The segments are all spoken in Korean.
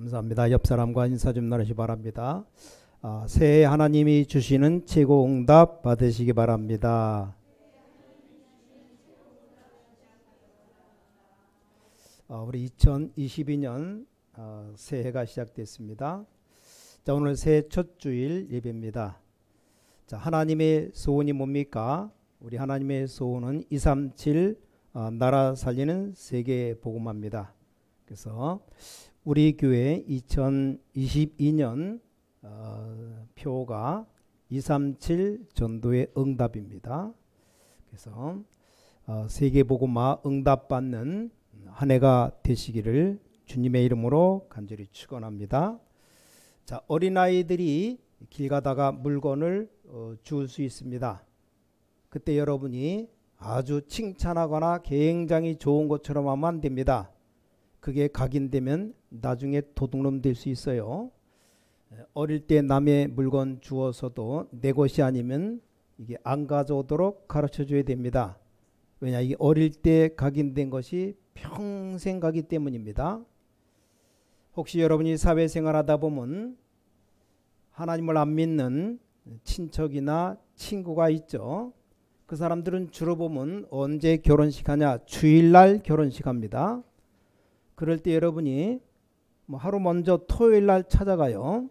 감사합니다. 옆 사람과 인사 좀 나누시 바랍니다. 새해 하나님이 주시는 최고 응답 받으시기 바랍니다. 우리 2022년 새해가 시작됐습니다. 자, 오늘 새해 첫 주일 예배입니다. 자, 하나님의 소원이 뭡니까? 우리 하나님의 소원은 237 나라 살리는 세계 복음화입니다. 그래서 우리 교회 2022년 표가 237 전도의 응답입니다. 그래서 세계 복음화 응답받는 한 해가 되시기를 주님의 이름으로 간절히 축원합니다. 자, 어린아이들이 길 가다가 물건을 주울 수 있습니다. 그때 여러분이 아주 칭찬하거나 굉장히 좋은 것처럼 하면 안 됩니다. 그게 각인되면 나중에 도둑놈 될 수 있어요. 어릴 때 남의 물건 주어서도 내 것이 아니면 이게 안 가져오도록 가르쳐 줘야 됩니다. 왜냐, 이게 어릴 때 각인된 것이 평생 가기 때문입니다. 혹시 여러분이 사회생활 하다 보면 하나님을 안 믿는 친척이나 친구가 있죠. 그 사람들은 주로 보면 언제 결혼식 하냐? 주일날 결혼식 합니다. 그럴 때 여러분이 하루 먼저 토요일날 찾아가요.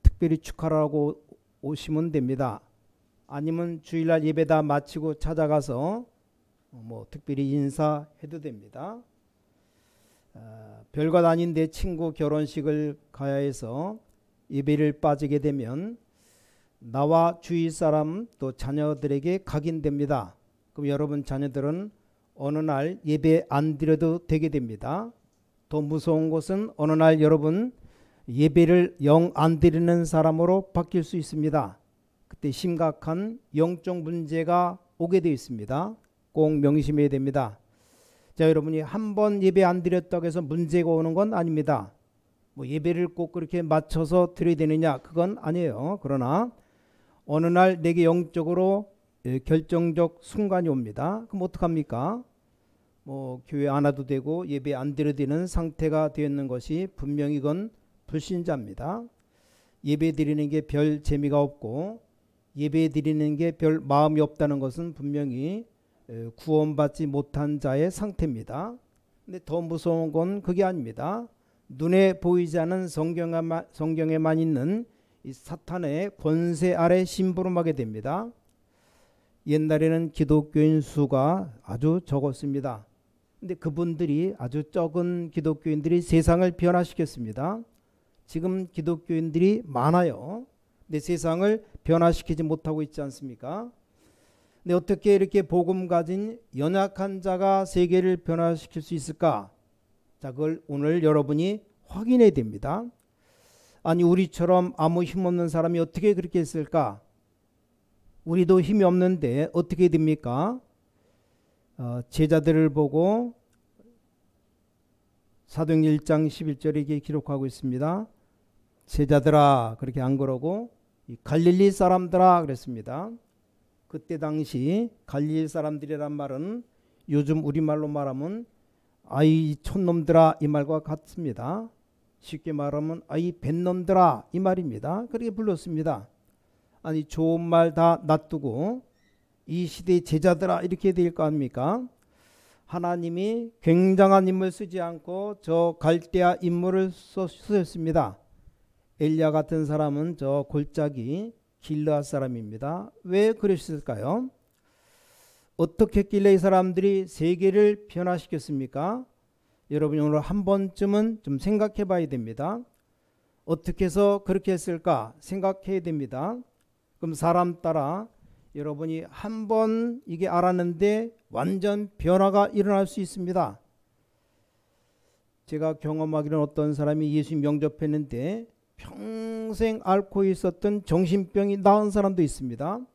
특별히 축하라고 오시면 됩니다. 아니면 주일날 예배 다 마치고 찾아가서 특별히 인사해도 됩니다. 별것 아닌 내 친구 결혼식을 가야 해서 예배를 빠지게 되면 나와 주위 사람 또 자녀들에게 각인됩니다. 그럼 여러분 자녀들은 어느 날 예배 안 드려도 되게 됩니다. 더 무서운 것은 어느 날 여러분 예배를 영 안 드리는 사람으로 바뀔 수 있습니다. 그때 심각한 영적 문제가 오게 되어 있습니다. 꼭 명심해야 됩니다. 자, 여러분이 한 번 예배 안 드렸다고 해서 문제가 오는 건 아닙니다. 예배를 꼭 그렇게 맞춰서 드려야 되느냐? 그건 아니에요. 그러나 어느 날 내게 영적으로 결정적 순간이 옵니다. 그럼 어떡합니까? 교회 안 와도 되고 예배 안 드려도 되는 상태가 되었는 것이 분명히 이건 불신자입니다. 예배 드리는 게 별 재미가 없고 예배 드리는 게 별 마음이 없다는 것은 분명히 구원받지 못한 자의 상태입니다. 근데 더 무서운 건 그게 아닙니다. 눈에 보이지 않는 성경에만 있는 이 사탄의 권세 아래 심부름하게 됩니다. 옛날에는 기독교인 수가 아주 적었습니다. 근데 그분들이 아주 적은 기독교인들이 세상을 변화시켰습니다. 지금 기독교인들이 많아요. 근데 세상을 변화시키지 못하고 있지 않습니까? 근데 어떻게 이렇게 복음 가진 연약한 자가 세계를 변화시킬 수 있을까? 자, 그걸 오늘 여러분이 확인해야 됩니다. 아니, 우리처럼 아무 힘없는 사람이 어떻게 그렇게 했을까? 우리도 힘이 없는데 어떻게 됩니까? 제자들을 보고 사도행전 1장 11절에 이렇게 기록하고 있습니다. 제자들아, 그렇게 안 그러고 갈릴리 사람들아 그랬습니다. 그때 당시 갈릴리 사람들이란 말은 요즘 우리말로 말하면 아이 촌놈들아 이 말과 같습니다. 쉽게 말하면 아이 뱃놈들아 이 말입니다. 그렇게 불렀습니다. 아니, 좋은 말 다 놔두고 이 시대의 제자들아 이렇게 될 거 아닙니까? 하나님이 굉장한 인물 쓰지 않고 저 갈대아 인물을 쓰셨습니다. 엘리야 같은 사람은 저 골짜기 길르앗 사람입니다. 왜 그랬을까요? 어떻게 했길래 이 사람들이 세계를 변화시켰습니까? 여러분이 오늘 한 번쯤은 좀 생각해 봐야 됩니다. 어떻게 해서 그렇게 했을까 생각해야 됩니다. 그럼 사람 따라 여러분이 한 번 이게 알았는데 완전 변화가 일어날 수 있습니다. 제가 경험하기로는 어떤 사람이 예수 영접했는데 평생 앓고 있었던 정신병이 나은 사람도 있습니다.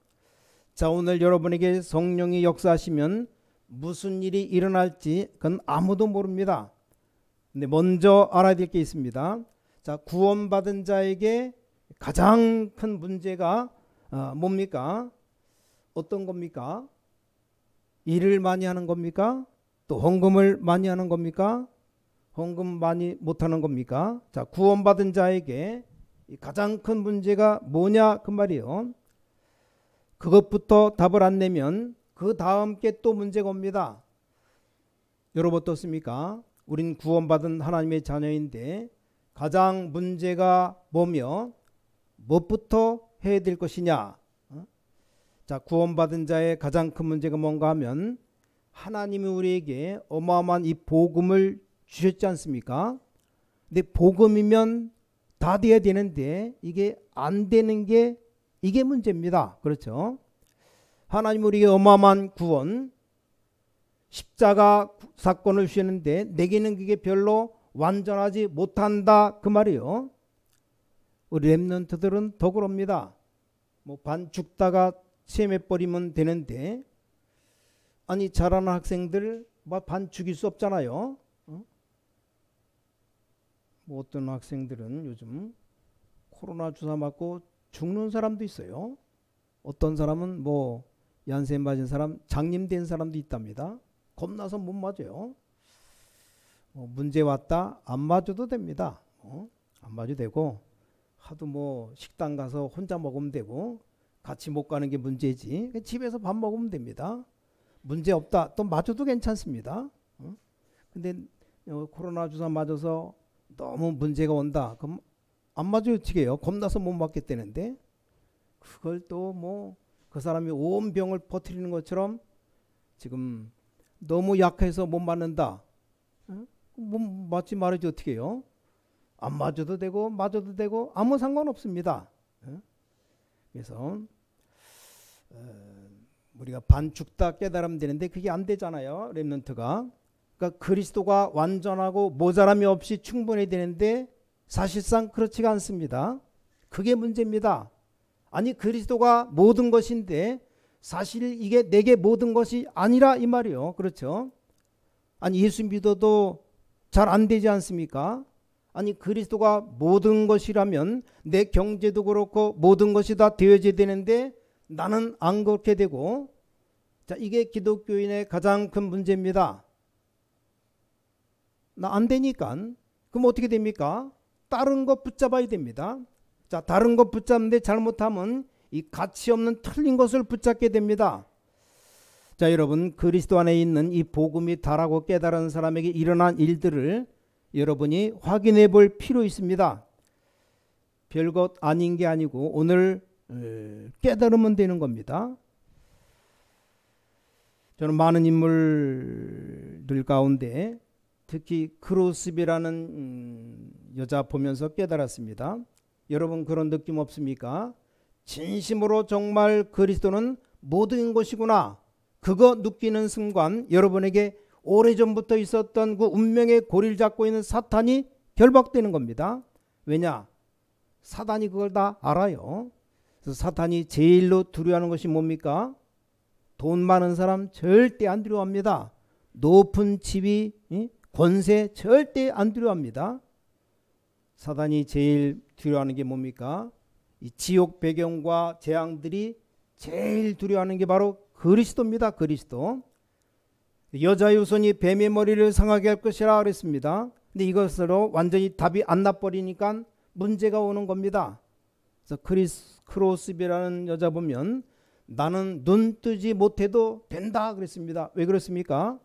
자, 오늘 여러분에게 성령이 역사하시면 무슨 일이 일어날지 그건 아무도 모릅니다. 근데 먼저 알아야 될 게 있습니다. 자, 구원받은 자에게 가장 큰 문제가 뭡니까? 어떤 겁니까? 일을 많이 하는 겁니까? 또 헌금을 많이 하는 겁니까? 헌금 많이 못하는 겁니까? 자, 구원받은 자에게 가장 큰 문제가 뭐냐 그 말이에요. 그것부터 답을 안 내면 그 다음 게 또 문제가 옵니다. 여러분 어떻습니까? 우린 구원받은 하나님의 자녀인데 가장 문제가 뭐며 무엇부터 해야 될 것이냐? 자, 구원받은 자의 가장 큰 문제가 뭔가 하면 하나님이 우리에게 어마어마한 이 복음을 주셨지 않습니까? 근데 복음이면 다 돼야 되는데 이게 안 되는 게 이게 문제입니다. 그렇죠? 하나님 우리에게 어마어마한 구원, 십자가 사건을 주셨는데 내게는 그게 별로 완전하지 못한다 그 말이에요. 우리 렘넌트들은 더 그럽니다. 뭐 반 죽다가 시험해버리면 되는데 아니 잘하는 학생들 반 죽일 수 없잖아요. 뭐 어떤 학생들은 요즘 코로나 주사 맞고 죽는 사람도 있어요. 어떤 사람은 뭐 얀센 맞은 사람 장님된 사람도 있답니다. 겁나서 못 맞아요. 문제 왔다 안 맞아도 됩니다. 안 맞아도 되고 하도 뭐 식당 가서 혼자 먹으면 되고 같이 못 가는 게 문제지. 집에서 밥 먹으면 됩니다. 문제 없다 또 맞아도 괜찮습니다. 근데 코로나 주사 맞아서 너무 문제가 온다 그럼 안 맞아요 어떻게 해요? 겁나서 못 맞겠다는데 그걸 또 뭐 그 사람이 온 병을 퍼뜨리는 것처럼 지금 너무 약해서 못 맞는다. 뭐 맞지 말아야지 어떻게 해요? 안 맞아도 되고 맞아도 되고 아무 상관없습니다. 그래서 우리가 반 죽다 깨달으면 되는데 그게 안 되잖아요. 렘넌트가. 그러니까 그리스도가 완전하고 모자람이 없이 충분해야 되는데 사실상 그렇지가 않습니다. 그게 문제입니다. 아니 그리스도가 모든 것인데 사실 이게 내게 모든 것이 아니라 이 말이요. 그렇죠? 아니 예수 믿어도 잘 안 되지 않습니까? 아니 그리스도가 모든 것이라면 내 경제도 그렇고 모든 것이 다 되어져야 되는데 나는 안 그렇게 되고 자 이게 기독교인의 가장 큰 문제입니다. 나 안 되니까 그럼 어떻게 됩니까? 다른 거 붙잡아야 됩니다. 자 다른 거 붙잡는데 잘못하면 이 가치 없는 틀린 것을 붙잡게 됩니다. 자 여러분 그리스도 안에 있는 이 복음이 다라고 깨달은 사람에게 일어난 일들을 여러분이 확인해 볼 필요 있습니다. 별것 아닌 게 아니고 오늘 깨달으면 되는 겁니다. 저는 많은 인물들 가운데 특히 크로스비라는 여자 보면서 깨달았습니다. 여러분 그런 느낌 없습니까? 진심으로 정말 그리스도는 모든 것이구나. 그거 느끼는 순간 여러분에게 오래전부터 있었던 그 운명의 고리를 잡고 있는 사탄이 결박되는 겁니다. 왜냐? 사단이 그걸 다 알아요. 그래서 사탄이 제일로 두려워하는 것이 뭡니까? 돈 많은 사람 절대 안 두려워합니다. 높은 지위, 권세 절대 안 두려워합니다. 사단이 제일 두려워하는 게 뭡니까? 이 지옥 배경과 재앙들이 제일 두려워하는 게 바로 그리스도입니다. 그리스도. 여자의 후손이 뱀의 머리를 상하게 할 것이라 그랬습니다. 근데 이것으로 완전히 답이 안 나버리니까 문제가 오는 겁니다. 그래서 크로스비라는 여자 보면 나는 눈 뜨지 못해도 된다 그랬습니다. 왜 그렇습니까?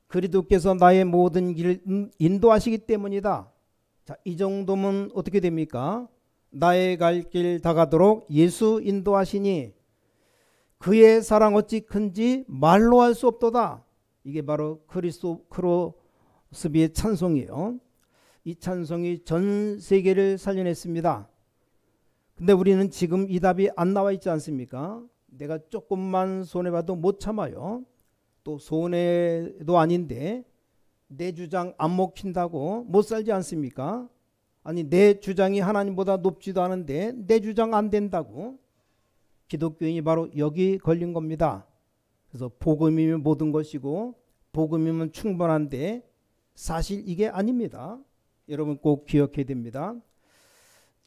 그리스도께서 나의 모든 길을 인도하시기 때문이다. 자, 이 정도면 어떻게 됩니까? 나의 갈 길 다가도록 예수 인도하시니 그의 사랑 어찌 큰지 말로 할 수 없도다. 이게 바로 크로스비의 찬송이에요. 이 찬송이 전 세계를 살려냈습니다. 근데 우리는 지금 이 답이 안 나와 있지 않습니까? 내가 조금만 손해봐도 못 참아요. 또 손해도 아닌데 내 주장 안 먹힌다고 못 살지 않습니까? 아니 내 주장이 하나님보다 높지도 않은데 내 주장 안 된다고. 기독교인이 바로 여기 걸린 겁니다. 그래서 복음이면 모든 것이고 복음이면 충분한데 사실 이게 아닙니다. 여러분 꼭 기억해야 됩니다.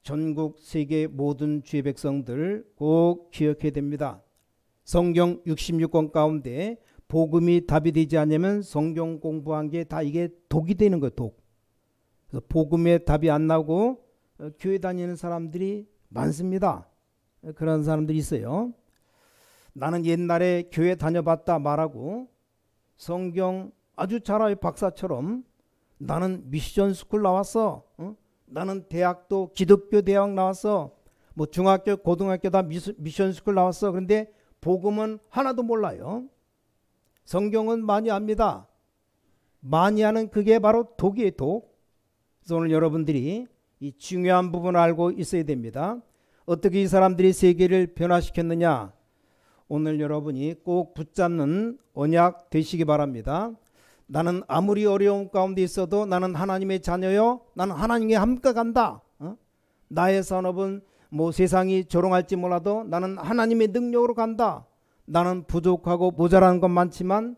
전국 세계 모든 주의 백성들 꼭 기억해야 됩니다. 성경 66권 가운데 복음이 답이 되지 않으면 성경 공부한 게 다 이게 독이 되는 거예요. 독. 그래서 복음에 답이 안 나오고 교회 다니는 사람들이 많습니다. 그런 사람들이 있어요. 나는 옛날에 교회 다녀봤다 말하고 성경 아주 잘 알아요. 박사처럼 나는 미션 스쿨 나왔어. 나는 대학도 기독교 대학 나왔어. 뭐 중학교 고등학교 다 미션 스쿨 나왔어. 그런데 복음은 하나도 몰라요. 성경은 많이 압니다. 많이 아는 그게 바로 독이에요. 독. 그래서 오늘 여러분들이 이 중요한 부분을 알고 있어야 됩니다. 어떻게 이 사람들이 세계를 변화시켰느냐. 오늘 여러분이 꼭 붙잡는 언약 되시기 바랍니다. 나는 아무리 어려움 가운데 있어도 나는 하나님의 자녀요. 나는 하나님께 함께 간다. 나의 산업은 뭐 세상이 조롱할지 몰라도 나는 하나님의 능력으로 간다. 나는 부족하고 모자란 것 많지만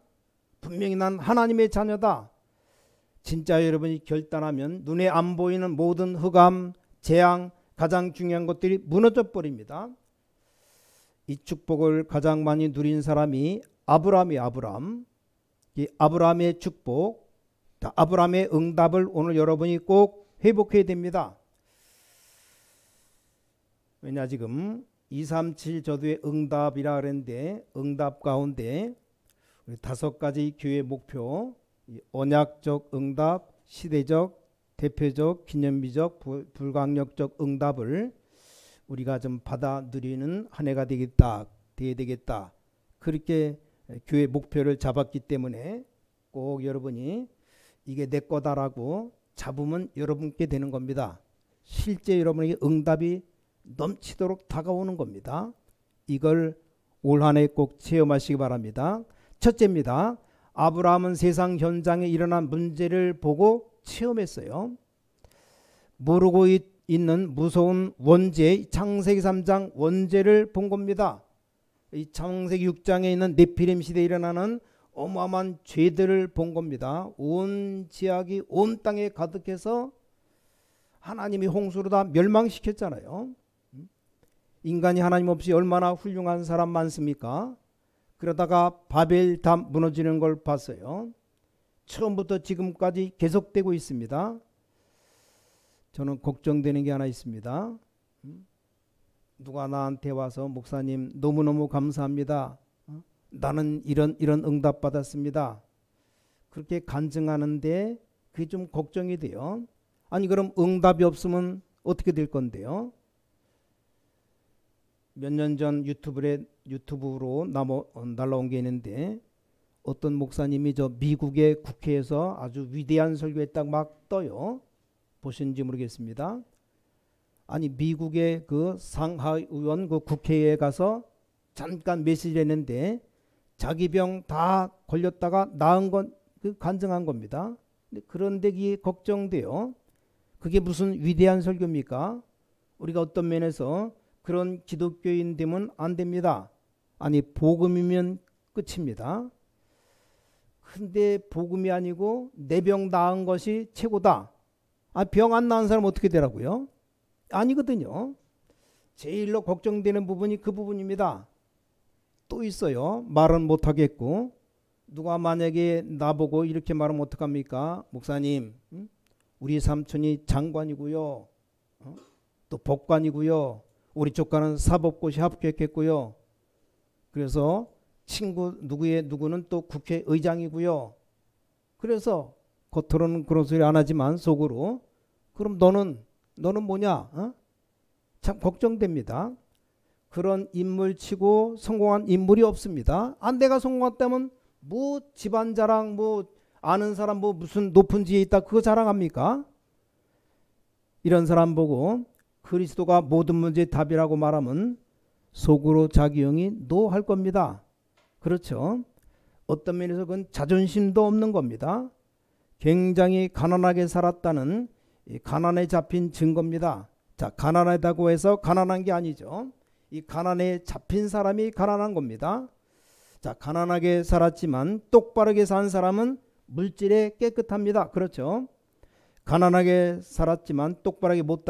분명히 난 하나님의 자녀다. 진짜 여러분이 결단하면 눈에 안 보이는 모든 흑암, 재앙, 가장 중요한 것들이 무너져 버립니다. 이 축복을 가장 많이 누린 사람이 아브라함이 이 아브라함의 축복, 아브라함의 응답을 오늘 여러분이 꼭 회복해야 됩니다. 왜냐 지금 237 저도의 응답이라 그랬는데 응답 가운데 우리 5가지 교회 목표, 언약적 응답, 시대적, 대표적, 기념비적, 불강력적 응답을 우리가 좀 받아 누리는 한 해가 되어야 되겠다. 그렇게 교회 목표를 잡았기 때문에 꼭 여러분이 이게 내 거다라고 잡으면 여러분께 되는 겁니다. 실제 여러분에게 응답이 넘치도록 다가오는 겁니다. 이걸 올 한 해 꼭 체험하시기 바랍니다. 첫째입니다. 아브라함은 세상 현장에 일어난 문제를 보고 체험했어요. 모르고 있는 무서운 원죄, 창세기 3장 원죄를 본 겁니다. 이 창세기 6장에 있는 네피림 시대에 일어나는 어마어마한 죄들을 본 겁니다. 온 지역이 온 땅에 가득해서 하나님이 홍수로 다 멸망시켰잖아요. 인간이 하나님 없이 얼마나 훌륭한 사람 많습니까? 그러다가 바벨탑 무너지는 걸 봤어요. 처음부터 지금까지 계속되고 있습니다. 저는 걱정되는 게 하나 있습니다. 누가 나한테 와서 목사님 너무너무 감사합니다. 나는 이런 응답 받았습니다. 그렇게 간증하는데 그게 좀 걱정이 돼요. 아니 그럼 응답이 없으면 어떻게 될 건데요? 몇 년 전 유튜브로 날라온 게 있는데 어떤 목사님이 저 미국의 국회에서 아주 위대한 설교했다고 막 떠요. 보신지 모르겠습니다. 아니 미국의 그 상하의원 그 국회에 가서 잠깐 메시지를 했는데 자기 병 다 걸렸다가 나은 건 그 간증한 겁니다. 그런데 이게 걱정돼요. 그게 무슨 위대한 설교입니까? 우리가 어떤 면에서 그런 기독교인 되면 안 됩니다. 아니 복음이면 끝입니다. 근데 복음이 아니고 내 병 나은 것이 최고다. 병 안 나은 사람 어떻게 되라고요? 아니거든요. 제일로 걱정되는 부분이 그 부분입니다. 또 있어요. 말은 못하겠고 누가 만약에 나보고 이렇게 말하면 어떡합니까? 목사님 우리 삼촌이 장관이고요. 또 법관이고요. 우리 조카는 사법고시 합격했고요. 그래서 친구 누구는 또 국회의장이고요. 그래서 겉으로는 그런 소리 안 하지만 속으로 그럼 너는 뭐냐? 참 걱정됩니다. 그런 인물치고 성공한 인물이 없습니다. 내가 성공했다면 뭐 집안 자랑 뭐 아는 사람 뭐 무슨 높은 지에 있다 그거 자랑합니까? 이런 사람 보고 그리스도가 모든 문제의 답이라고 말하면 속으로 자기 영이 노할 겁니다. 그렇죠? 어떤 면에서 그건 자존심도 없는 겁니다. 굉장히 가난하게 살았다는 가난에 잡힌 증거입니다. 자, 가난하다고 해서 가난한 게 아니죠. 이 가난에 잡힌 사람이 가난한 겁니다. 자, 가난하게 살았지만 똑바르게 산 사람은 물질에 깨끗합니다. 그렇죠? 가난하게 살았지만 똑바르게 못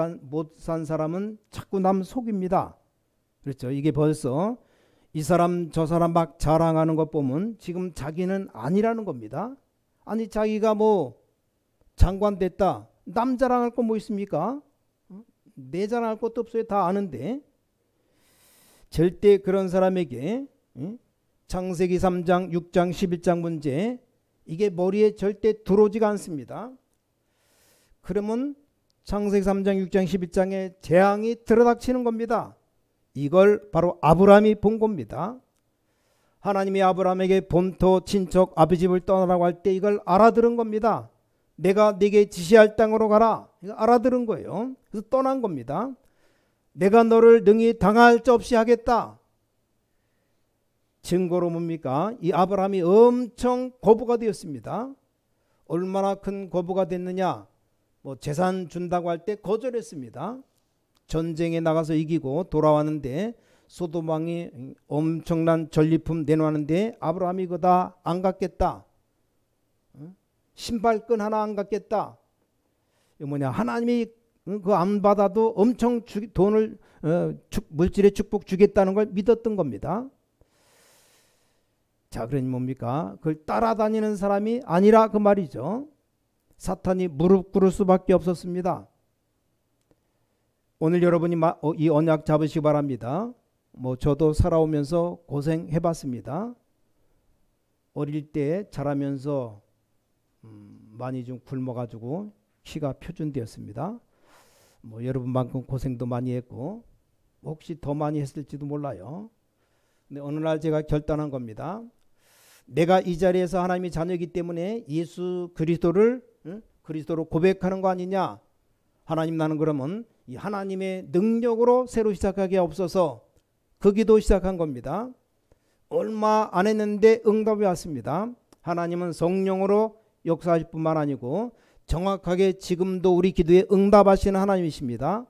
산 사람은 자꾸 남 속입니다. 그렇죠? 이게 벌써 이 사람 저 사람 막 자랑하는 것 보면 지금 자기는 아니라는 겁니다. 아니 자기가 뭐 장관 됐다, 남 자랑할 거 뭐 있습니까? 내 자랑할 것도 없어요. 다 아는데. 절대 그런 사람에게 창세기 3장, 6장, 11장 문제 이게 머리에 절대 들어오지가 않습니다. 그러면 창세기 3장, 6장, 11장에 재앙이 들어닥치는 겁니다. 이걸 바로 아브라함이 본 겁니다. 하나님이 아브라함에게 본토, 친척, 아비 집을 떠나라고 할 때 이걸 알아들은 겁니다. 내가 네게 지시할 땅으로 가라. 이거 알아들은 거예요. 그래서 떠난 겁니다. 내가 너를 능히 당할 자 없이 하겠다. 증거로 뭡니까? 이 아브라함이 엄청 거부가 되었습니다. 얼마나 큰 거부가 됐느냐? 뭐 재산 준다고 할 때 거절했습니다. 전쟁에 나가서 이기고 돌아왔는데 소돔 왕이 엄청난 전리품 내놓았는데 아브라함이 이거 다 안 갖겠다. 신발끈 하나 안 갖겠다. 이거 뭐냐? 하나님이 그 안 받아도 엄청 돈을 물질의 축복 주겠다는 걸 믿었던 겁니다. 자, 그러니 뭡니까? 그걸 따라다니는 사람이 아니라 그 말이죠. 사탄이 무릎 꿇을 수밖에 없었습니다. 오늘 여러분이 이 언약 잡으시기 바랍니다. 뭐 저도 살아오면서 고생해봤습니다. 어릴 때 자라면서 많이 좀 굶어가지고 키가 표준되었습니다. 뭐 여러분만큼 고생도 많이 했고 혹시 더 많이 했을지도 몰라요. 근데 어느 날 제가 결단한 겁니다. 내가 이 자리에서 하나님의 자녀이기 때문에 예수 그리스도를 그리스도로 고백하는 거 아니냐. 하나님 나는 그러면 이 하나님의 능력으로 새로 시작하게 없어서 그 기도 시작한 겁니다. 얼마 안 했는데 응답이 왔습니다. 하나님은 성령으로 역사하실 뿐만 아니고 정확하게 지금도 우리 기도에 응답하시는 하나님이십니다.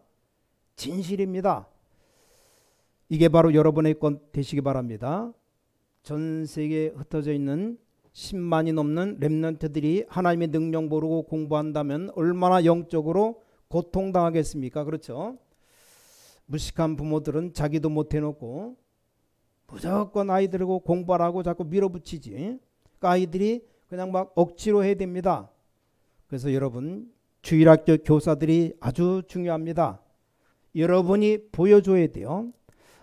진실입니다. 이게 바로 여러분의 것 되시기 바랍니다. 전 세계에 흩어져 있는 10만이 넘는 렘넌트들이 하나님의 능력 모르고 공부한다면 얼마나 영적으로 고통당하겠습니까? 그렇죠? 무식한 부모들은 자기도 못 해놓고 무조건 아이들하고 공부하라고 자꾸 밀어붙이지. 그러니까 아이들이 그냥 막 억지로 해야 됩니다. 그래서 여러분 주일학교 교사들이 아주 중요합니다. 여러분이 보여줘야 돼요.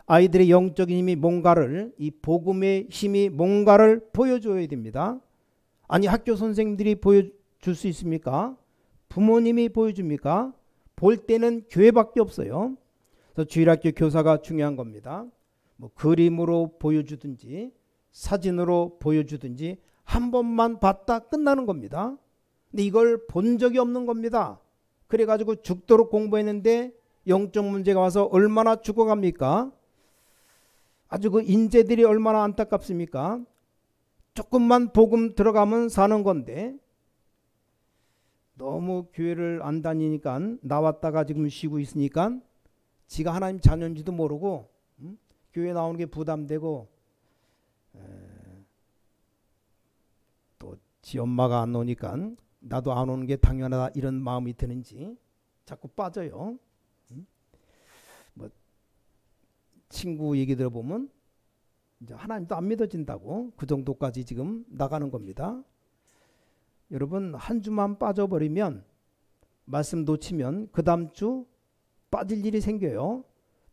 아이들의 영적인 힘이 뭔가를, 이 복음의 힘이 뭔가를 보여줘야 됩니다. 아니 학교 선생님들이 보여줄 수 있습니까? 부모님이 보여줍니까? 볼 때는 교회밖에 없어요. 그래서 주일학교 교사가 중요한 겁니다. 뭐 그림으로 보여주든지 사진으로 보여주든지 한 번만 봤다 끝나는 겁니다. 근데 이걸 본 적이 없는 겁니다. 그래가지고 죽도록 공부했는데 영적 문제가 와서 얼마나 죽어갑니까? 아주 그 인재들이 얼마나 안타깝습니까? 조금만 복음 들어가면 사는 건데 너무 교회를 안 다니니까 나왔다가 지금 쉬고 있으니까 지가 하나님 자녀인지도 모르고 교회 나오는 게 부담되고 또 지 엄마가 안 오니까 나도 안 오는 게 당연하다 이런 마음이 드는지 자꾸 빠져요. 뭐 친구 얘기 들어보면 이제 하나님도 안 믿어진다고 그 정도까지 지금 나가는 겁니다. 여러분 한 주만 빠져버리면 말씀 놓치면 그 다음 주 빠질 일이 생겨요.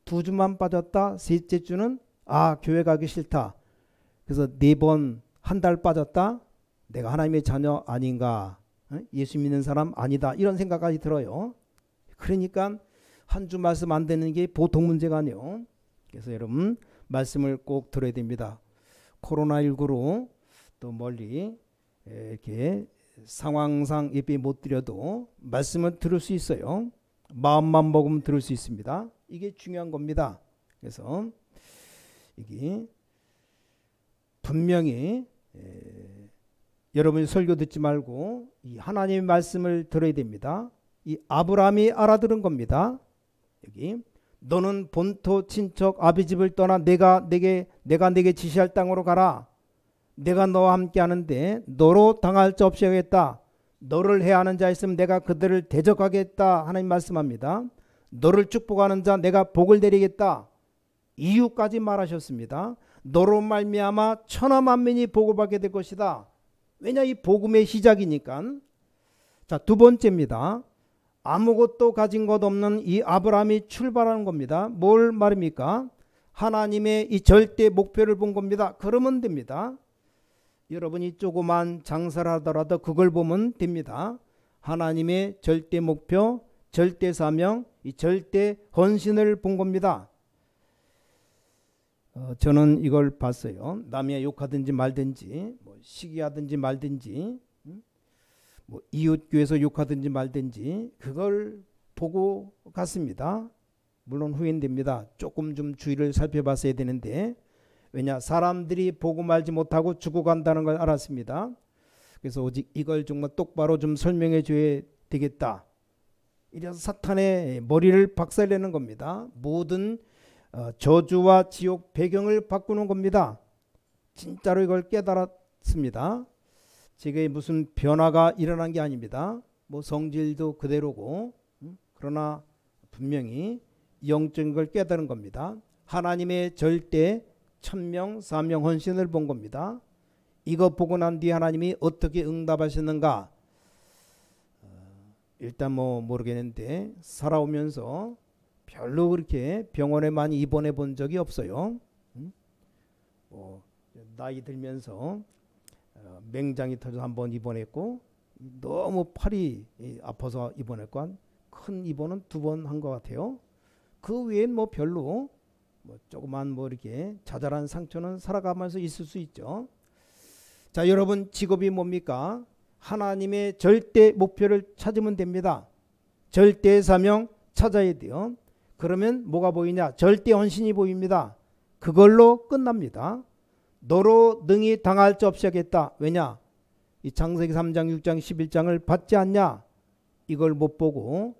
두 주만 빠졌다 셋째 주는 교회 가기 싫다. 그래서 네 번 한 달 빠졌다. 내가 하나님의 자녀 아닌가. 예수 믿는 사람 아니다. 이런 생각까지 들어요. 그러니까 한 주 말씀 안 되는 게 보통 문제가 아니에요. 그래서 여러분 말씀을 꼭 들어야 됩니다. 코로나19로 또 멀리 이렇게 상황상 예배 못 드려도 말씀을 들을 수 있어요. 마음만 먹으면 들을 수 있습니다. 이게 중요한 겁니다. 그래서 이게 분명히 여러분이 설교 듣지 말고 이 하나님의 말씀을 들어야 됩니다. 이 아브라함이 알아들은 겁니다. 여기 너는 본토 친척 아비 집을 떠나 내가 내게 지시할 땅으로 가라. 내가 너와 함께 하는데 너로 당할 자 없이 하겠다. 너를 해하는 자 있으면 내가 그들을 대적하겠다. 하나님 말씀합니다. 너를 축복하는 자 내가 복을 내리겠다. 이유까지 말하셨습니다. 너로 말미암아 천하 만민이 복을 받게 될 것이다. 왜냐 이 복음의 시작이니까. 자, 두 번째입니다. 아무것도 가진 것 없는 이 아브라함이 출발하는 겁니다. 뭘 말입니까? 하나님의 이 절대 목표를 본 겁니다. 그러면 됩니다. 여러분이 조그만 장사를 하더라도 그걸 보면 됩니다. 하나님의 절대 목표, 절대 사명, 이 절대 헌신을 본 겁니다. 저는 이걸 봤어요. 남이 욕하든지 말든지, 시기하든지 말든지, 이웃교회에서 욕하든지 말든지 그걸 보고 갔습니다. 물론 후회됩니다. 조금 좀 주의를 살펴봤어야 되는데, 왜냐, 사람들이 보고 말지 못하고 죽어간다는 걸 알았습니다. 그래서 오직 이걸 정말 똑바로 좀 설명해 줘야 되겠다. 이래서 사탄의 머리를 박살내는 겁니다. 모든 저주와 지옥 배경을 바꾸는 겁니다. 진짜로 이걸 깨달았습니다. 제게 무슨 변화가 일어난 게 아닙니다. 성질도 그대로고, 그러나 분명히 영적인 걸 깨달은 겁니다. 하나님의 절대 천명 사명 헌신을 본 겁니다. 이거 보고 난 뒤에 하나님이 어떻게 응답하셨는가? 일단 모르겠는데 살아오면서 별로 그렇게 병원에 많이 입원해 본 적이 없어요. 나이 들면서 맹장이 터져서 한번 입원했고, 너무 팔이 아파서 입원했고, 큰 입원은 2번 한 것 같아요. 그 외엔 별로 조그만 이렇게 자잘한 상처는 살아가면서 있을 수 있죠. 자, 여러분 직업이 뭡니까? 하나님의 절대 목표를 찾으면 됩니다. 절대 사명 찾아야 돼요. 그러면 뭐가 보이냐? 절대 헌신이 보입니다. 그걸로 끝납니다. 너로 능히 당할 자 없이 하겠다. 왜냐? 이 창세기 3장 6장 11장을 받지 않냐? 이걸 못 보고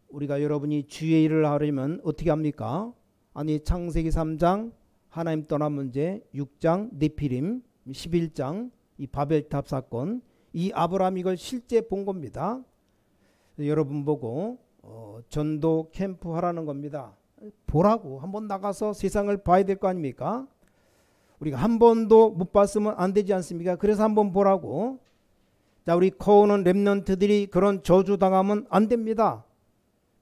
우리가 여러분이 주의 일을 하려면 어떻게 합니까? 아니, 창세기 3장 하나님 떠난 문제, 6장 네피림, 11장 이 바벨탑 사건, 이 아브라함 이걸 실제 본 겁니다. 여러분 보고 전도 캠프 하라는 겁니다. 보라고. 한번 나가서 세상을 봐야 될 거 아닙니까? 우리가 한 번도 못 봤으면 안 되지 않습니까? 그래서 한번 보라고. 자, 우리 코오는 렘넌트들이 그런 저주 당하면 안 됩니다.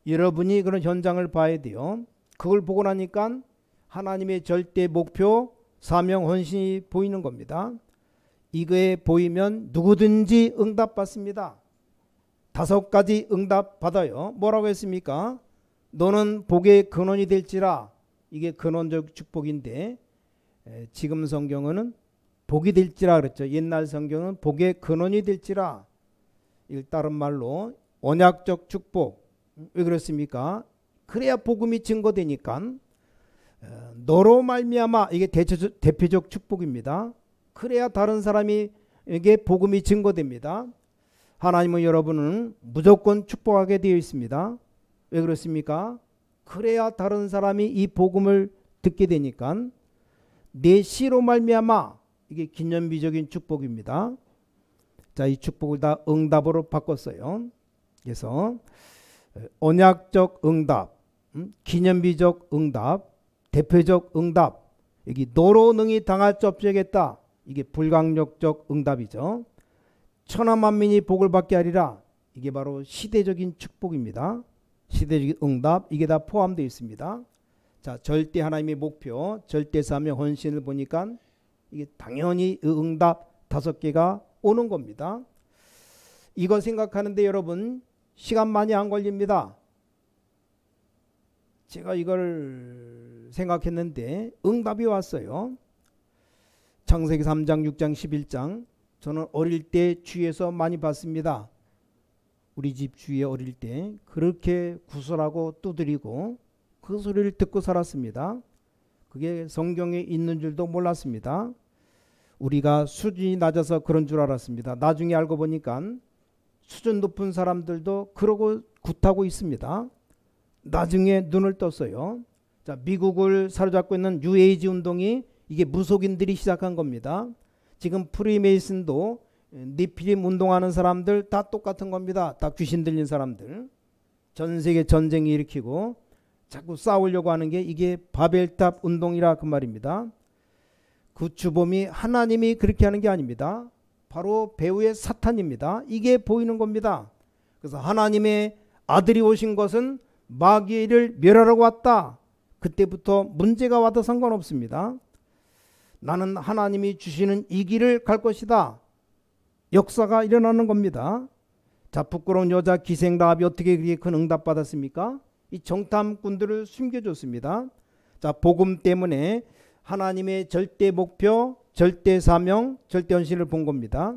여러분이 그런 현장을 봐야 돼요. 그걸 보고 나니까 하나님의 절대 목표, 사명, 헌신이 보이는 겁니다. 이거에 보이면 누구든지 응답받습니다. 5가지 응답 받아요. 뭐라고 했습니까? 너는 복의 근원이 될지라. 이게 근원적 축복인데, 지금 성경은 복이 될지라 그랬죠. 옛날 성경은 복의 근원이 될지라. 이걸 다른 말로 언약적 축복. 왜 그렇습니까? 그래야 복음이 증거되니까. 너로 말미암아, 이게 대표적 축복입니다. 그래야 다른 사람에게 복음이 증거됩니다. 하나님은 여러분은 무조건 축복하게 되어 있습니다. 왜 그렇습니까? 그래야 다른 사람이 이 복음을 듣게 되니까. 내 시로 말미암아, 이게 기념비적인 축복입니다. 자, 이 축복을 다 응답으로 바꿨어요. 그래서 언약적 응답, 기념비적 응답, 대표적 응답, 여기 너로 능히 당할 자 없이 하겠다. 이게 불강력적 응답이죠. 천하만민이 복을 받게 하리라. 이게 바로 시대적인 축복입니다. 시대적인 응답, 이게 다 포함되어 있습니다. 자, 절대 하나님의 목표, 절대 사명 헌신을 보니까 이게 당연히 응답 5개가 오는 겁니다. 이거 생각하는데 여러분 시간 많이 안 걸립니다. 제가 이걸 생각했는데 응답이 왔어요. 창세기 3장, 6장, 11장. 저는 어릴 때 주위에서 많이 봤습니다. 우리 집 주위에 어릴 때 그렇게 구설하고 두드리고 그 소리를 듣고 살았습니다. 그게 성경에 있는 줄도 몰랐습니다. 우리가 수준이 낮아서 그런 줄 알았습니다. 나중에 알고 보니까 수준 높은 사람들도 그러고 굿하고 있습니다. 나중에 눈을 떴어요. 자, 미국을 사로잡고 있는 뉴에이지 운동이 이게 무속인들이 시작한 겁니다. 지금 프리메이슨도 니피림 운동하는 사람들 다 똑같은 겁니다. 다 귀신 들린 사람들. 전 세계 전쟁이 일으키고 자꾸 싸우려고 하는 게 이게 바벨탑 운동이라 그 말입니다. 그 주범이 하나님이 그렇게 하는 게 아닙니다. 바로 배후의 사탄입니다. 이게 보이는 겁니다. 그래서 하나님의 아들이 오신 것은 마귀의 일을 멸하라고 왔다. 그때부터 문제가 와도 상관없습니다. 나는 하나님이 주시는 이 길을 갈 것이다. 역사가 일어나는 겁니다. 자, 부끄러운 여자 기생 라합이 어떻게 그렇게 큰 응답 받았습니까? 이 정탐꾼들을 숨겨줬습니다. 자, 복음 때문에 하나님의 절대 목표, 절대 사명, 절대 헌신을 본 겁니다.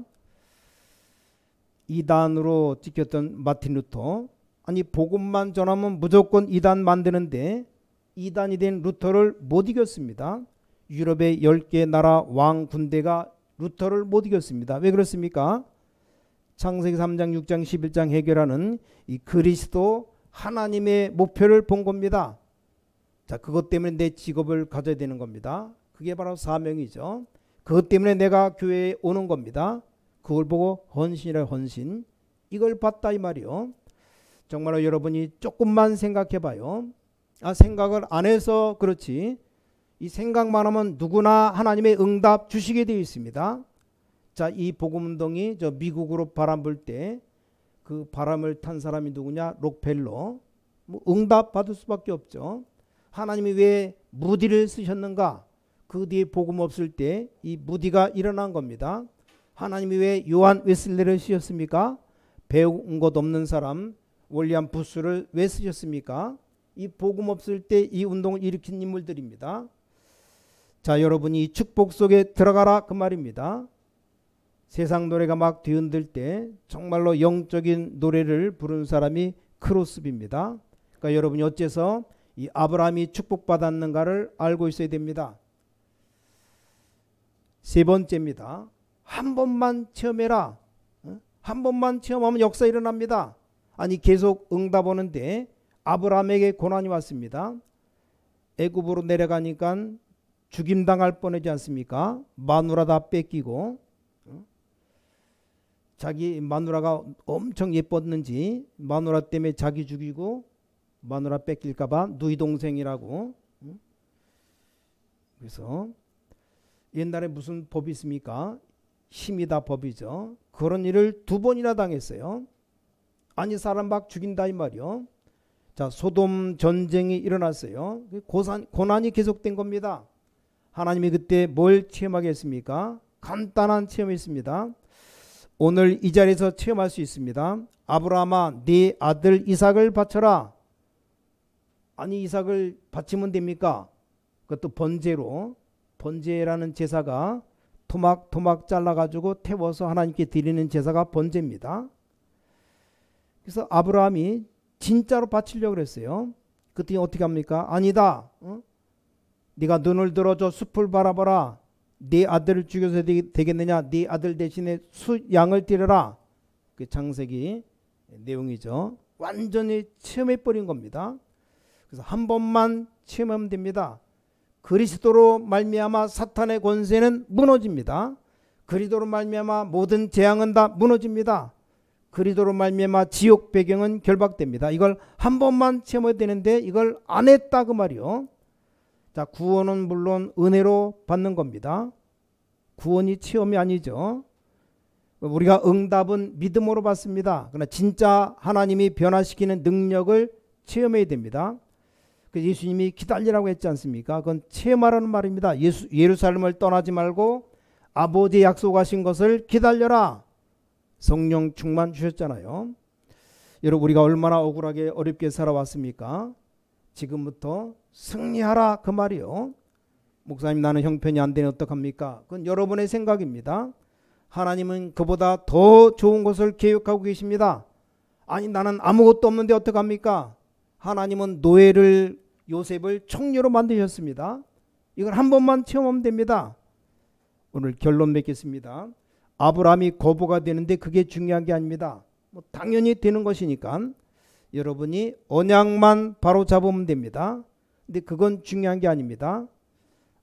이단으로 찍혔던 마틴 루터, 아니 복음만 전하면 무조건 이단 만드는데 이단이 된 루터를 못 이겼습니다. 유럽의 10개 나라 왕 군대가 루터를 못 이겼습니다. 왜 그렇습니까? 창세기 3장, 6장, 11장 해결하는 이 그리스도 하나님의 목표를 본 겁니다. 자, 그것 때문에 내 직업을 가져야 되는 겁니다. 그게 바로 사명이죠. 그것 때문에 내가 교회에 오는 겁니다. 그걸 보고 헌신이라 헌신, 이걸 봤다 이 말이요. 정말로 여러분이 조금만 생각해 봐요. 생각을 안 해서 그렇지, 이 생각만 하면 누구나 하나님의 응답 주시게 되어 있습니다. 자, 이 복음운동이 저 미국으로 바람 불 때 그 바람을 탄 사람이 누구냐? 록펠러. 뭐 응답 받을 수밖에 없죠. 하나님이 왜 무디를 쓰셨는가? 그 뒤에 복음 없을 때 이 무디가 일어난 겁니다. 하나님이 왜 요한 웨슬레를 쓰셨습니까? 배운 것 없는 사람 윌리엄 부스를 왜 쓰셨습니까? 이 복음 없을 때 이 운동을 일으킨 인물들입니다. 자, 여러분이 축복 속에 들어가라 그 말입니다. 세상 노래가 막 뒤흔들 때 정말로 영적인 노래를 부르는 사람이 크로스비입니다. 그러니까 여러분이 어째서 이 아브라함이 축복받았는가를 알고 있어야 됩니다. 세 번째입니다. 한 번만 체험해라. 한 번만 체험하면 역사 일어납니다. 아니 계속 응답 오는데 아브라함에게 고난이 왔습니다. 애굽으로 내려가니까 죽임당할 뻔하지 않습니까? 마누라 다 뺏기고, 자기 마누라가 엄청 예뻤는지 마누라 때문에 자기 죽이고 마누라 뺏길까봐 누이 동생이라고. 그래서 옛날에 무슨 법이 있습니까? 힘이다 법이죠. 그런 일을 2번이나 당했어요. 아니 사람 막 죽인다 이 말이요. 자, 소돔 전쟁이 일어났어요. 고난이 계속된 겁니다. 하나님이 그때 뭘 체험하게 했습니까? 간단한 체험이 있습니다. 오늘 이 자리에서 체험할 수 있습니다. 아브라함아, 네 아들 이삭을 바쳐라. 아니 이삭을 바치면 됩니까? 그것도 번제로. 번제라는 제사가 토막 잘라가지고 태워서 하나님께 드리는 제사가 번제입니다. 그래서 아브라함이 진짜로 바치려고 그랬어요. 그때 어떻게 합니까? 아니다. 네가 눈을 들어줘 숲을 바라봐라. 네 아들을 죽여서 되겠느냐? 네 아들 대신에 양을 드려라. 그 창세기 내용이죠. 완전히 체험해버린 겁니다. 그래서 한 번만 체험하면 됩니다. 그리스도로 말미암아 사탄의 권세는 무너집니다. 그리스도로 말미암아 모든 재앙은 다 무너집니다. 그리스도로 말미암아 지옥 배경은 결박됩니다. 이걸 한 번만 체험해야 되는데 이걸 안 했다 그 말이요. 자, 구원은 물론 은혜로 받는 겁니다. 구원이 체험이 아니죠. 우리가 응답은 믿음으로 받습니다. 그러나 진짜 하나님이 변화시키는 능력을 체험해야 됩니다. 예수님이 기다리라고 했지 않습니까? 그건 체험하라는 말입니다. 예루살렘을 떠나지 말고 아버지의 약속하신 것을 기다려라. 성령 충만 주셨잖아요. 여러분 우리가 얼마나 억울하게 어렵게 살아왔습니까? 지금부터 승리하라 그 말이요. 목사님 나는 형편이 안 되니 어떡합니까? 그건 여러분의 생각입니다. 하나님은 그보다 더 좋은 것을 계획하고 계십니다. 아니 나는 아무것도 없는데 어떡합니까? 하나님은 요셉을 총리로 만드셨습니다. 이걸 한 번만 체험하면 됩니다. 오늘 결론 맺겠습니다. 아브라함이 거부가 되는데 그게 중요한 게 아닙니다. 당연히 되는 것이니까 여러분이 언약만 바로 잡으면 됩니다. 근데 그건 중요한 게 아닙니다.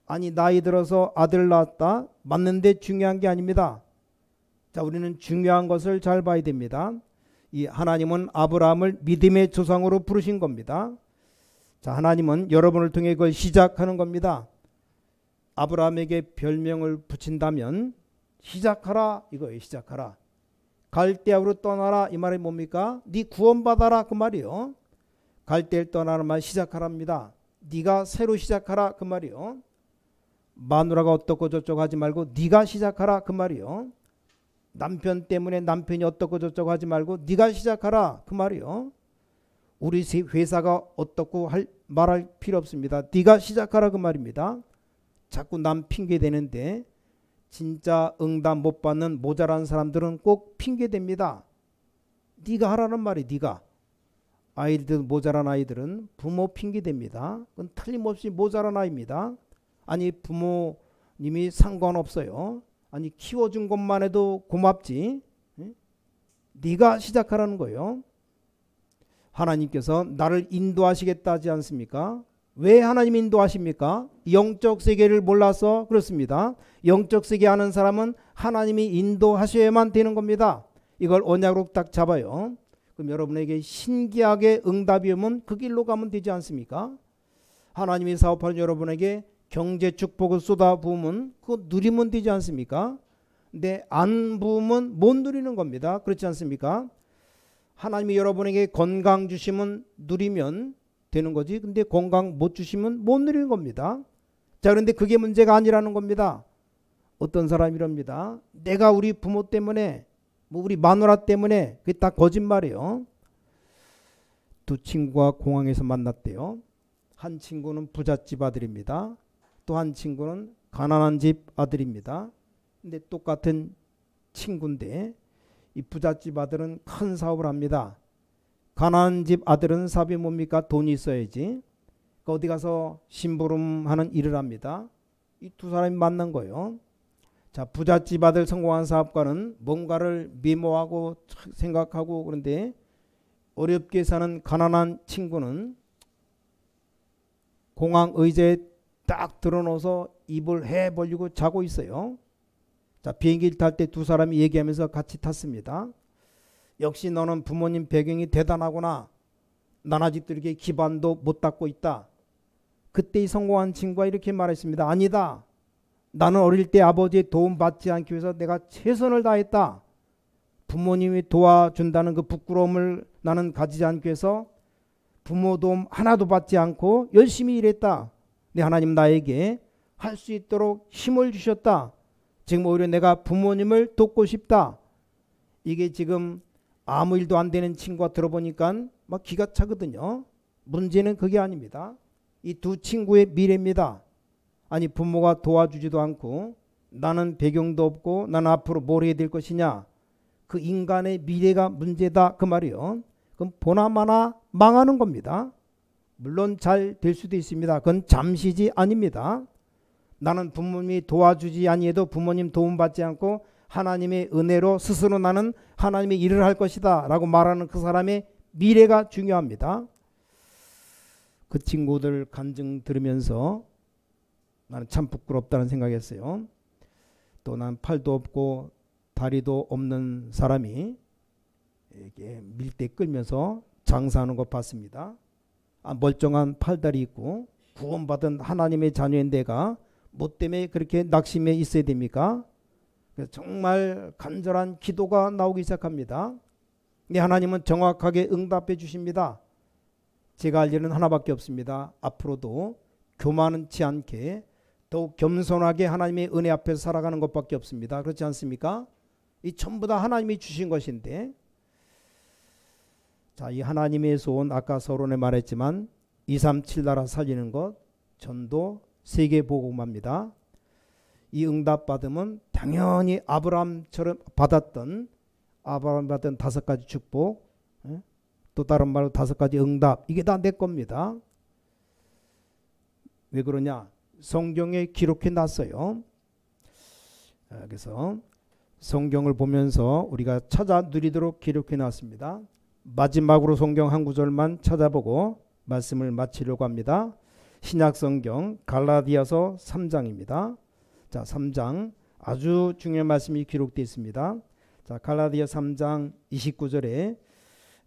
아니 나이 들어서 아들 낳았다 맞는데 중요한 게 아닙니다. 자, 우리는 중요한 것을 잘 봐야 됩니다. 이 하나님은 아브라함을 믿음의 조상으로 부르신 겁니다. 자, 하나님은 여러분을 통해 그걸 시작하는 겁니다. 아브라함에게 별명을 붙인다면 시작하라 이거예요. 시작하라. 갈대아우로 떠나라 이 말이 뭡니까? 네 구원받아라 그 말이요. 갈대를 떠나는 말 시작하랍니다. 네가 새로 시작하라 그 말이요. 마누라가 어떻고 저쩌고 하지 말고 네가 시작하라 그 말이요. 남편 때문에 남편이 어떻고 저쩌고 하지 말고 네가 시작하라 그 말이요. 우리 회사가 어떻고 말할 필요 없습니다. 네가 시작하라 그 말입니다. 자꾸 남 핑계 대는데 진짜 응답 못 받는 모자란 사람들은 꼭 핑계 댑니다. 네가 하라는 말이 네가. 아이들 모자란 아이들은 부모 핑계 댑니다. 그건 틀림없이 모자란 아이입니다. 아니 부모님이 상관없어요. 아니 키워준 것만 해도 고맙지. 네가 시작하라는 거예요. 하나님께서 나를 인도하시겠다 하지 않습니까? 왜 하나님 인도하십니까? 영적 세계를 몰라서 그렇습니다. 영적 세계 아는 사람은 하나님이 인도하셔야만 되는 겁니다. 이걸 언약으로 딱 잡아요. 그럼 여러분에게 신기하게 응답이 오면 그 길로 가면 되지 않습니까? 하나님이 사업하는 여러분에게 경제 축복을 쏟아 부으면 그거 누리면 되지 않습니까? 근데 안 부으면 못 누리는 겁니다. 그렇지 않습니까? 하나님이 여러분에게 건강 주시면 누리면 되는 거지. 근데 건강 못 주시면 못 누리는 겁니다. 자, 그런데 그게 문제가 아니라는 겁니다. 어떤 사람이 이럽니다. 내가 우리 부모 때문에 우리 마누라 때문에 그게 다 거짓말이에요. 두 친구가 공항에서 만났대요. 한 친구는 부잣집 아들입니다. 또 한 친구는 가난한 집 아들입니다. 근데 똑같은 친구인데 이 부잣집 아들은 큰 사업을 합니다. 가난한 집 아들은 사업이 뭡니까? 돈이 있어야지. 어디 가서 심부름하는 일을 합니다. 이 두 사람이 만난 거예요. 자, 부잣집 아들 성공한 사업가는 뭔가를 메모하고 생각하고 그런데 어렵게 사는 가난한 친구는 공항 의자에 딱 들어놓아서 입을 해 벌리고 자고 있어요. 자, 비행기를 탈 때 두 사람이 얘기하면서 같이 탔습니다. 역시 너는 부모님 배경이 대단하구나. 난 아직도 이렇게 기반도 못 닦고 있다. 그때 이 성공한 친구가 이렇게 말했습니다. 아니다. 나는 어릴 때 아버지의 도움 받지 않기 위해서 내가 최선을 다했다. 부모님이 도와준다는 그 부끄러움을 나는 가지지 않기 위해서 부모 도움 하나도 받지 않고 열심히 일했다. 네, 하나님 나에게 할 수 있도록 힘을 주셨다. 지금 오히려 내가 부모님을 돕고 싶다. 이게 지금 아무 일도 안 되는 친구가 들어보니까 막 기가 차거든요. 문제는 그게 아닙니다. 이 두 친구의 미래입니다. 아니 부모가 도와주지도 않고 나는 배경도 없고 나는 앞으로 뭘 해야 될 것이냐. 그 인간의 미래가 문제다 그 말이요. 그럼 보나마나 망하는 겁니다. 물론 잘 될 수도 있습니다. 그건 잠시지 아닙니다. 나는 부모님이 도와주지 아니해도 부모님 도움받지 않고 하나님의 은혜로 스스로 나는 하나님의 일을 할 것이다 라고 말하는 그 사람의 미래가 중요합니다. 그 친구들 간증 들으면서 나는 참 부끄럽다는 생각했어요. 또 난 팔도 없고 다리도 없는 사람이 이렇게 밀대 끌면서 장사하는 거 봤습니다. 멀쩡한 팔다리 있고 구원받은 하나님의 자녀인 내가 뭐 때문에 그렇게 낙심해 있어야 됩니까? 정말 간절한 기도가 나오기 시작합니다. 근데 하나님은 정확하게 응답해 주십니다. 제가 알 일은 하나밖에 없습니다. 앞으로도 교만치 않게 더욱 겸손하게 하나님의 은혜 앞에서 살아가는 것밖에 없습니다. 그렇지 않습니까? 이 전부 다 하나님이 주신 것인데, 자, 이 하나님의 소원 아까 서론에 말했지만 237 나라 살리는 것, 전도, 세계복음화입니다. 이 응답 받으면 당연히 아브라함처럼 받았던 5가지 축복, 또 다른 말로 5가지 응답, 이게 다 내 겁니다. 왜 그러냐? 성경에 기록해 놨어요. 그래서 성경을 보면서 우리가 찾아 누리도록 기록해 놨습니다. 마지막으로 성경 한 구절만 찾아보고 말씀을 마치려고 합니다. 신약 성경 갈라디아서 3장입니다. 자, 3장 아주 중요한 말씀이 기록되어 있습니다. 자, 갈라디아 3장 29절에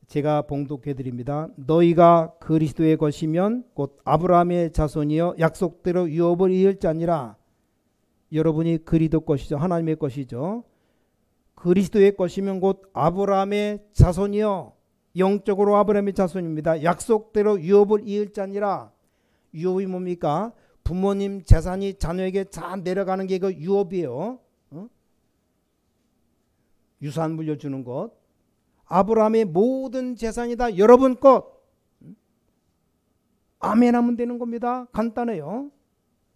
제가 봉독해 드립니다. 너희가 그리스도의 것이면 곧 아브라함의 자손이여 약속대로 유업을 이을 자니라. 여러분이 그리스도 것이죠. 하나님의 것이죠. 그리스도의 것이면 곧 아브라함의 자손이요 영적으로 아브라함의 자손입니다. 약속대로 유업을 이을 자니라. 유업이 뭡니까? 부모님 재산이 자녀에게 잘 내려가는 게 그 유업이에요. 유산 물려주는 것. 아브라함의 모든 재산이 다 여러분 것. 아멘 하면 되는 겁니다. 간단해요.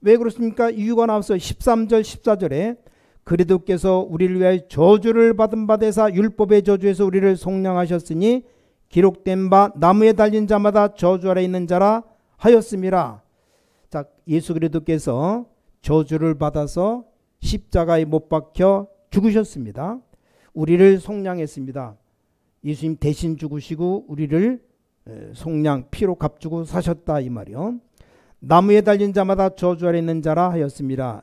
왜 그렇습니까? 이유가 나왔어요. 13절 14절에 그리스도께서 우리를 위하여 저주를 받은 바 되사 율법의 저주에서 우리를 속량하셨으니 기록된 바 나무에 달린 자마다 저주 아래 있는 자라 하였음이라. 자, 예수 그리스도께서 저주를 받아서 십자가에 못 박혀 죽으셨습니다. 우리를 속량했습니다. 예수님 대신 죽으시고 우리를 속량 피로 값주고 사셨다 이 말이요. 나무에 달린 자마다 저주 아래 있는 자라 하였습니다.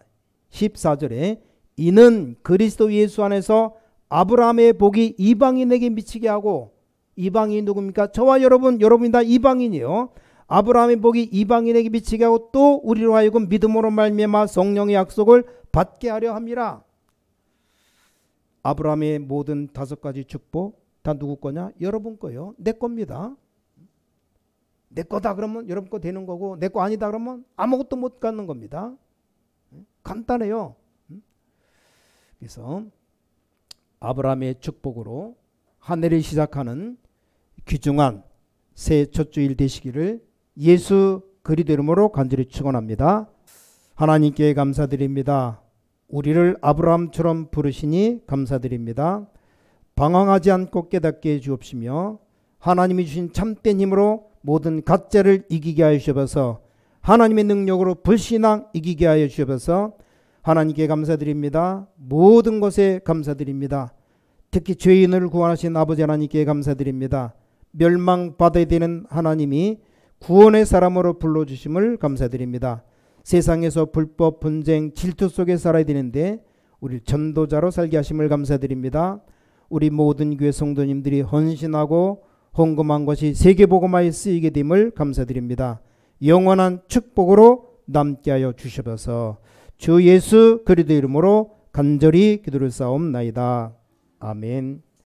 14절에 이는 그리스도 예수 안에서 아브라함의 복이 이방인에게 미치게 하고, 이방인이 누굽니까? 저와 여러분이 다 이방인이요. 아브라함의 복이 이방인에게 미치게 하고 또 우리로 하여금 믿음으로 말미암아 성령의 약속을 받게 하려 함이라. 아브라함의 모든 5가지 축복 다 누구 거냐? 여러분 거요. 내 겁니다. 내 거다 그러면 여러분 거 되는 거고, 내 거 아니다 그러면 아무것도 못 갖는 겁니다. 간단해요. 그래서 아브라함의 축복으로 한 해를 시작하는 귀중한 새 첫 주일 되시기를 예수 그리스도 이름으로 간절히 축원합니다. 하나님께 감사드립니다. 우리를 아브라함처럼 부르시니 감사드립니다. 방황하지 않고 깨닫게 해주옵시며 하나님이 주신 참된 힘으로 모든 가짜를 이기게 하여 주셔서 하나님의 능력으로 불신앙 이기게 하여 주셔서 하나님께 감사드립니다. 모든 것에 감사드립니다. 특히 죄인을 구원하신 아버지 하나님께 감사드립니다. 멸망받아야 되는 하나님이 구원의 사람으로 불러주심을 감사드립니다. 세상에서 불법, 분쟁, 질투 속에 살아야 되는데 우리 전도자로 살게 하심을 감사드립니다. 우리 모든 교회 성도님들이 헌신하고 헌금한 것이 세계복음화에 쓰이게 됨을 감사드립니다. 영원한 축복으로 남게 하여 주셔서 주 예수 그리스도 이름으로 간절히 기도를 쌓옵나이다. 아멘.